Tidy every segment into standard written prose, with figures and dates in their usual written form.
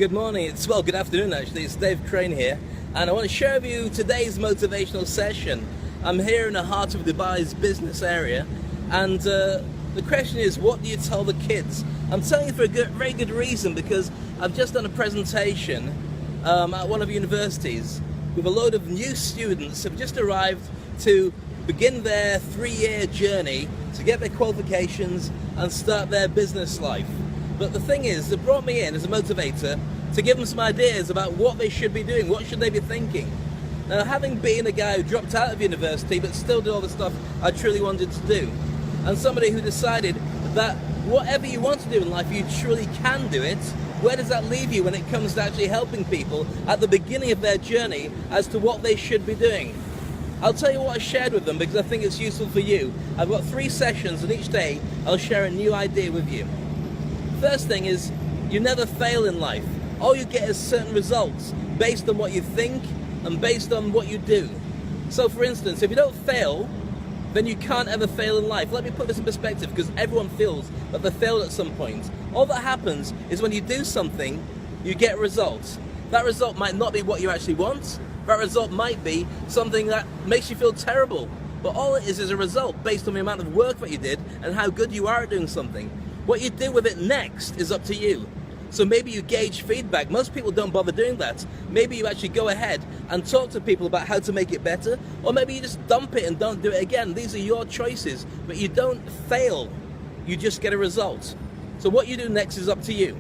Good morning, good afternoon actually, it's Dave Crane here, and I want to share with you today's motivational session. I'm here in the heart of Dubai's business area, and the question is, what do you tell the kids? I'm telling you for a very good reason, because I've just done a presentation at one of the universities with a load of new students who have just arrived to begin their 3-year journey to get their qualifications and start their business life. But the thing is, they brought me in as a motivator to give them some ideas about what they should be doing, what should they be thinking. Now, having been a guy who dropped out of university but still did all the stuff I truly wanted to do, and somebody who decided that whatever you want to do in life, you truly can do it, where does that leave you when it comes to actually helping people at the beginning of their journey as to what they should be doing? I'll tell you what I shared with them because I think it's useful for you. I've got 3 sessions, and each day I'll share a new idea with you. First thing is, you never fail in life. All you get is certain results based on what you think and based on what you do. So for instance, if you don't fail, then you can't ever fail in life. Let me put this in perspective, because everyone feels that they failed at some point. All that happens is when you do something, you get results. That result might not be what you actually want. That result might be something that makes you feel terrible. But all it is a result based on the amount of work that you did and how good you are at doing something. What you do with it next is up to you. So maybe you gauge feedback. Most people don't bother doing that. Maybe you actually go ahead and talk to people about how to make it better, or maybe you just dump it and don't do it again. These are your choices, but you don't fail. You just get a result. So what you do next is up to you.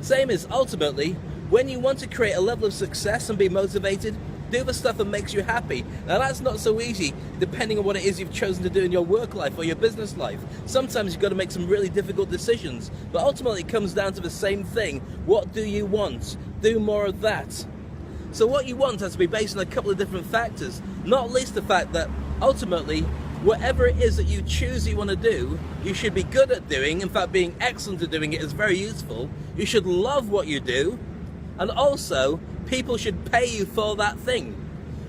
Same as ultimately, when you want to create a level of success and be motivated, do the stuff that makes you happy. Now that's not so easy depending on what it is you've chosen to do in your work life or your business life. Sometimes you've got to make some really difficult decisions, but ultimately it comes down to the same thing. What do you want? Do more of that. So what you want has to be based on a couple of different factors, not least the fact that ultimately whatever it is that you choose you want to do, you should be good at doing. In fact, being excellent at doing it is very useful. You should love what you do, and also people should pay you for that thing.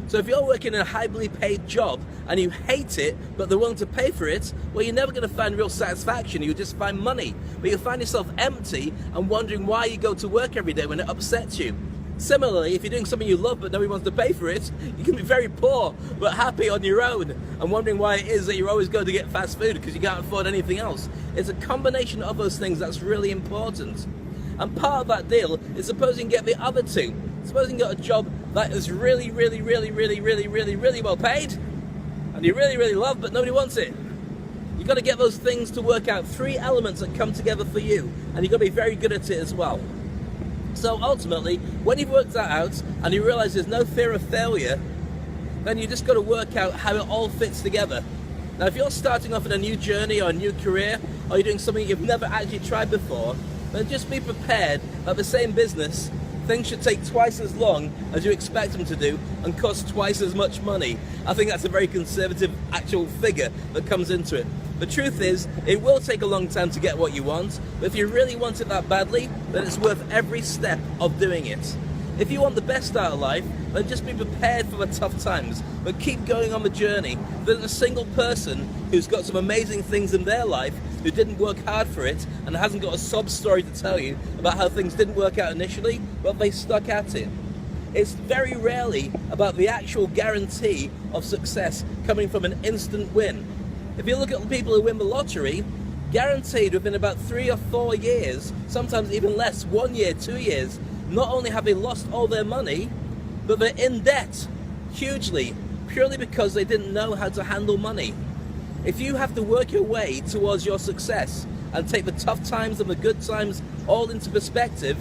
So if you're working in a highly paid job and you hate it, but they're willing to pay for it, well, you're never going to find real satisfaction. You'll just find money. But you'll find yourself empty and wondering why you go to work every day when it upsets you. Similarly, if you're doing something you love but nobody wants to pay for it, you can be very poor but happy on your own and wondering why it is that you're always going to get fast food because you can't afford anything else. It's a combination of those things that's really important. And part of that deal is supposing you get the other two. Supposing you got a job that is really well paid, and you really love, but nobody wants it. You've got to get those things to work out. 3 elements that come together for you, and you've got to be very good at it as well. So ultimately, when you've worked that out, and you realize there's no fear of failure, then you just got to work out how it all fits together. Now if you're starting off in a new journey or a new career, or you're doing something you've never actually tried before, then just be prepared that the same business, things should take twice as long as you expect them to do and cost twice as much money. I think that's a very conservative actual figure that comes into it. The truth is, it will take a long time to get what you want, but if you really want it that badly, then it's worth every step of doing it. If you want the best out of life, then just be prepared for the tough times, but keep going on the journey. There's a single person who's got some amazing things in their life who didn't work hard for it and hasn't got a sob story to tell you about how things didn't work out initially, but they stuck at it. It's very rarely about the actual guarantee of success coming from an instant win. If you look at the people who win the lottery, guaranteed within about 3 or 4 years, sometimes even less, 1 year, 2 years, not only have they lost all their money, but they're in debt hugely, purely because they didn't know how to handle money. If you have to work your way towards your success and take the tough times and the good times all into perspective,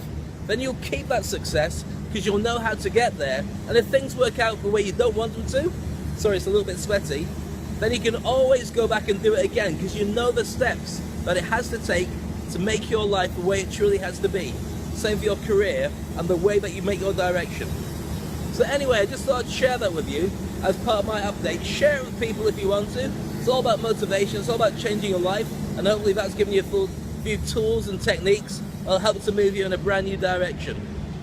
then you'll keep that success because you'll know how to get there. And if things work out the way you don't want them to, sorry, it's a little bit sweaty, then you can always go back and do it again because you know the steps that it has to take to make your life the way it truly has to be. Same for your career and the way that you make your direction. So anyway, I just thought I'd share that with you as part of my update. Share it with people if you want to. It's all about motivation, it's all about changing your life, and hopefully that's given you a few tools and techniques that'll help to move you in a brand new direction.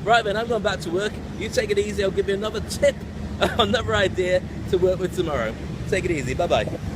Right then, I'm going back to work. You take it easy. I'll give you another tip, another idea to work with tomorrow. Take it easy. Bye-bye.